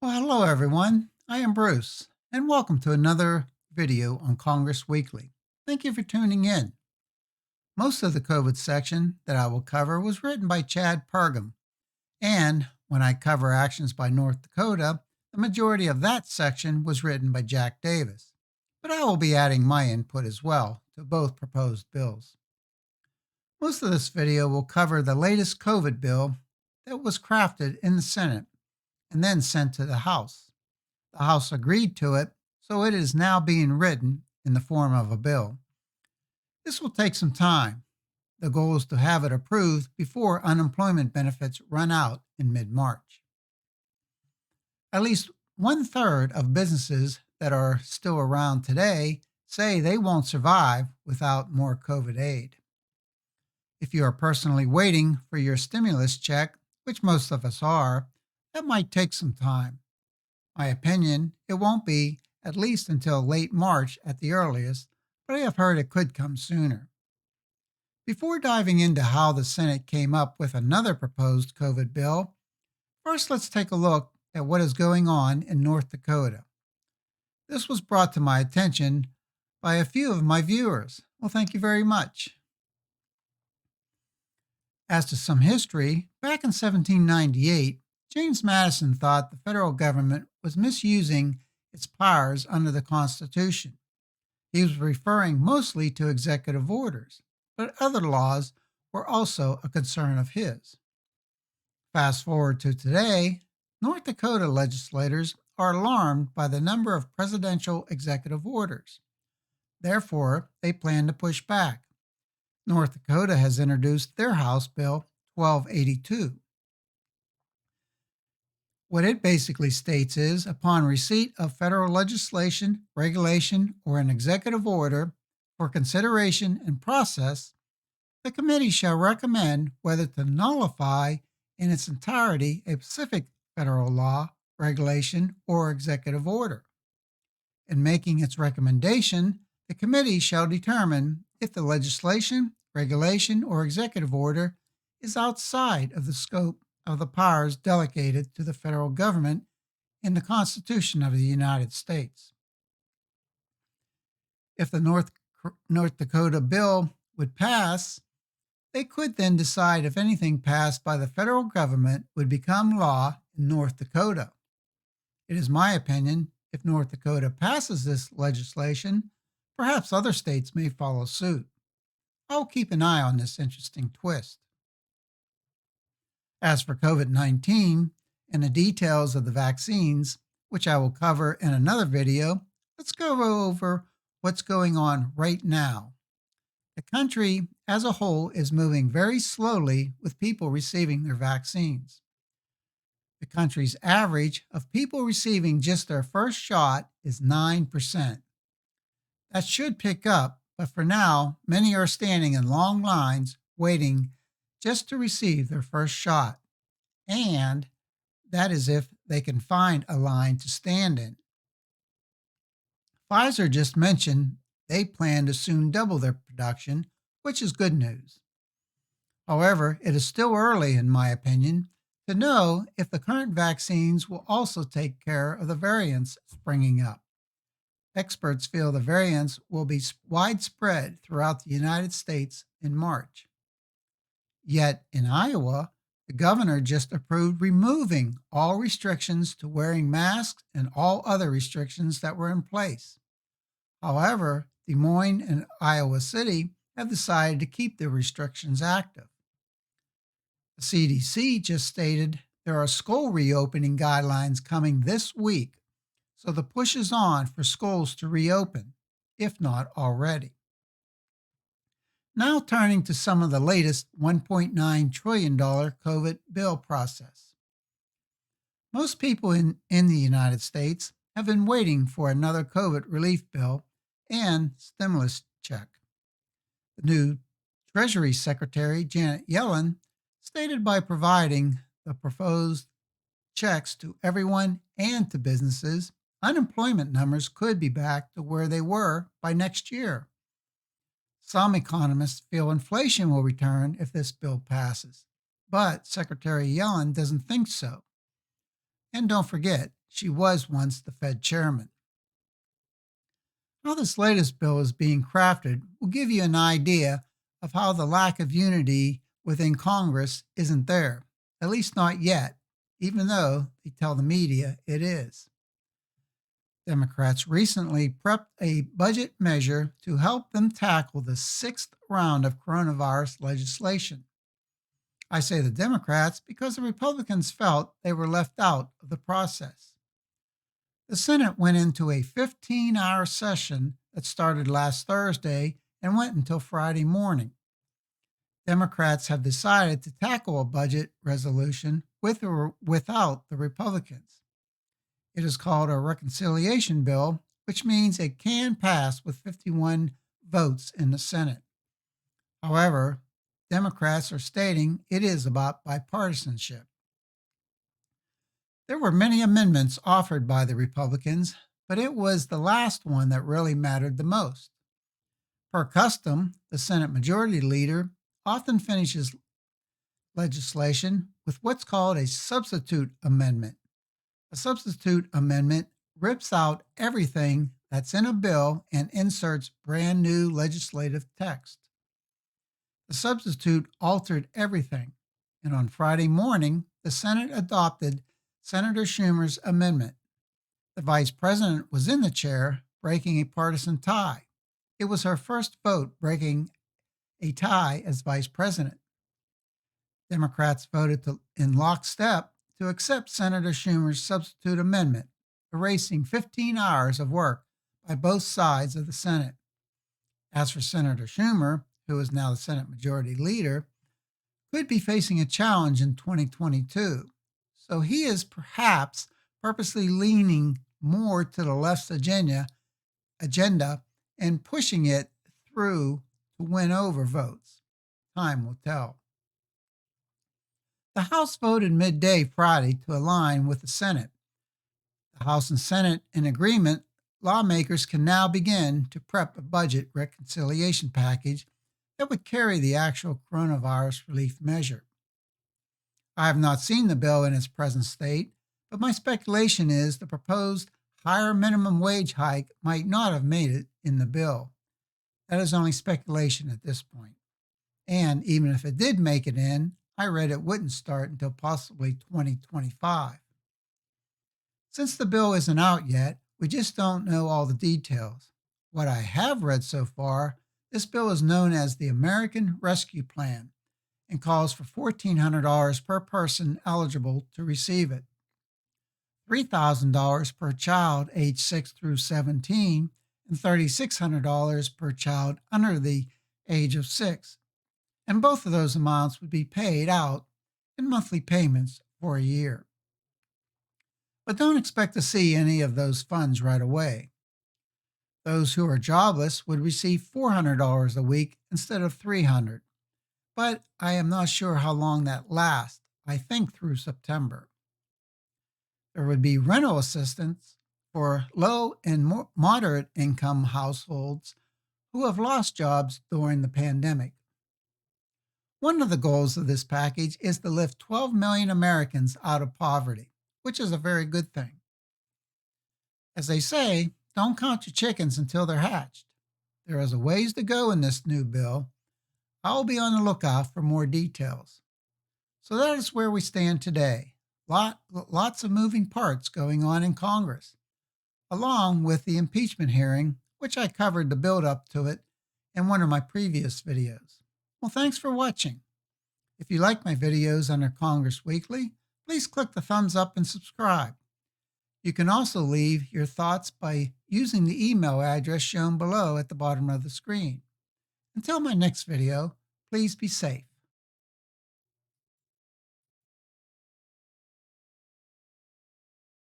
Well, hello everyone. I am Bruce, and welcome to another video on Congress Weekly. Thank you for tuning in. Most of the COVID section that I will cover was written by Chad Pergam, and when I cover actions by North Dakota, the majority of that section was written by Jack Davis. But I will be adding my input as well to both proposed bills. Most of this video will cover the latest COVID bill that was crafted in the Senate and then sent to the House. The House agreed to it, so it is now being written in the form of a bill. This will take some time. The goal is to have it approved before unemployment benefits run out in mid-March. At least 1/3 of businesses that are still around today say they won't survive without more COVID aid. If you are personally waiting for your stimulus check, which most of us are, that might take some time. My opinion, it won't be at least until late March at the earliest, but I have heard it could come sooner. Before diving into how the Senate came up with another proposed COVID bill, first let's take a look at what is going on in North Dakota. This was brought to my attention by a few of my viewers. Well, thank you very much. As to some history, back in 1798, James Madison thought the federal government was misusing its powers under the Constitution. He was referring mostly to executive orders, but other laws were also a concern of his. Fast forward to today, North Dakota legislators are alarmed by the number of presidential executive orders. Therefore, they plan to push back. North Dakota has introduced their House Bill 1282. What it basically states is, upon receipt of federal legislation, regulation, or an executive order for consideration and process, the committee shall recommend whether to nullify in its entirety a specific federal law, regulation, or executive order. In making its recommendation, the committee shall determine if the legislation, regulation, or executive order is outside of the scope of the powers delegated to the federal government in the Constitution of the United States. If the North Dakota bill would pass, they could then decide if anything passed by the federal government would become law in North Dakota. It is my opinion, if North Dakota passes this legislation, perhaps other states may follow suit. I'll keep an eye on this interesting twist. As for COVID-19 and the details of the vaccines, which I will cover in another video, let's go over what's going on right now. The country as a whole is moving very slowly with people receiving their vaccines. The country's average of people receiving just their first shot is 9%. That should pick up, but for now, many are standing in long lines waiting just to receive their first shot. And that is if they can find a line to stand in. Pfizer just mentioned they plan to soon double their production, which is good news. However, it is still early, in my opinion, to know if the current vaccines will also take care of the variants springing up. Experts feel the variants will be widespread throughout the United States in March. Yet in Iowa, the governor just approved removing all restrictions to wearing masks and all other restrictions that were in place. However, Des Moines and Iowa City have decided to keep the restrictions active. The CDC just stated there are school reopening guidelines coming this week, so the push is on for schools to reopen, if not already. Now turning to some of the latest $1.9 trillion COVID bill process. Most people in the United States have been waiting for another COVID relief bill and stimulus check. The new Treasury Secretary, Janet Yellen, stated by providing the proposed checks to everyone and to businesses, unemployment numbers could be back to where they were by next year. Some economists feel inflation will return if this bill passes, but Secretary Yellen doesn't think so. And don't forget, she was once the Fed chairman. How this latest bill is being crafted will give you an idea of how the lack of unity within Congress isn't there, at least not yet, even though they tell the media it is. Democrats recently prepped a budget measure to help them tackle the sixth round of coronavirus legislation. I say the Democrats because the Republicans felt they were left out of the process. The Senate went into a 15-hour session that started last Thursday and went until Friday morning. Democrats have decided to tackle a budget resolution with or without the Republicans. It is called a reconciliation bill, which means it can pass with 51 votes in the Senate. However, Democrats are stating it is about bipartisanship. There were many amendments offered by the Republicans, but it was the last one that really mattered the most. Per custom, the Senate Majority Leader often finishes legislation with what's called a substitute amendment. A substitute amendment rips out everything that's in a bill and inserts brand new legislative text. The substitute altered everything, and on Friday morning, the Senate adopted Senator Schumer's amendment. The vice president was in the chair, breaking a partisan tie. It was her first vote breaking a tie as vice president. Democrats voted in lockstep to accept Senator Schumer's substitute amendment, erasing 15 hours of work by both sides of the Senate. As for Senator Schumer, who is now the Senate Majority Leader, could be facing a challenge in 2022. So he is perhaps purposely leaning more to the left's agenda and pushing it through to win over votes. Time will tell. The House voted midday Friday to align with the Senate. The House and Senate in agreement, lawmakers can now begin to prep a budget reconciliation package that would carry the actual coronavirus relief measure. I have not seen the bill in its present state, but my speculation is the proposed higher minimum wage hike might not have made it in the bill. That is only speculation at this point. And even if it did make it in, I read it wouldn't start until possibly 2025. Since the bill isn't out yet, we just don't know all the details. What I have read so far, this bill is known as the American Rescue Plan and calls for $1,400 per person eligible to receive it, $3,000 per child aged 6 through 17, and $3,600 per child under the age of 6. And both of those amounts would be paid out in monthly payments for a year. But don't expect to see any of those funds right away. Those who are jobless would receive $400 a week instead of $300. But I am not sure how long that lasts, I think through September. There would be rental assistance for low and moderate income households who have lost jobs during the pandemic. One of the goals of this package is to lift 12 million Americans out of poverty, which is a very good thing. As they say, don't count your chickens until they're hatched. There is a ways to go in this new bill. I'll be on the lookout for more details. So that is where we stand today. Lots of moving parts going on in Congress, along with the impeachment hearing, which I covered the build-up to it in one of my previous videos. Well, thanks for watching. If you like my videos under Congress Weekly, please click the thumbs up and subscribe. You can also leave your thoughts by using the email address shown below at the bottom of the screen. Until my next video, please be safe.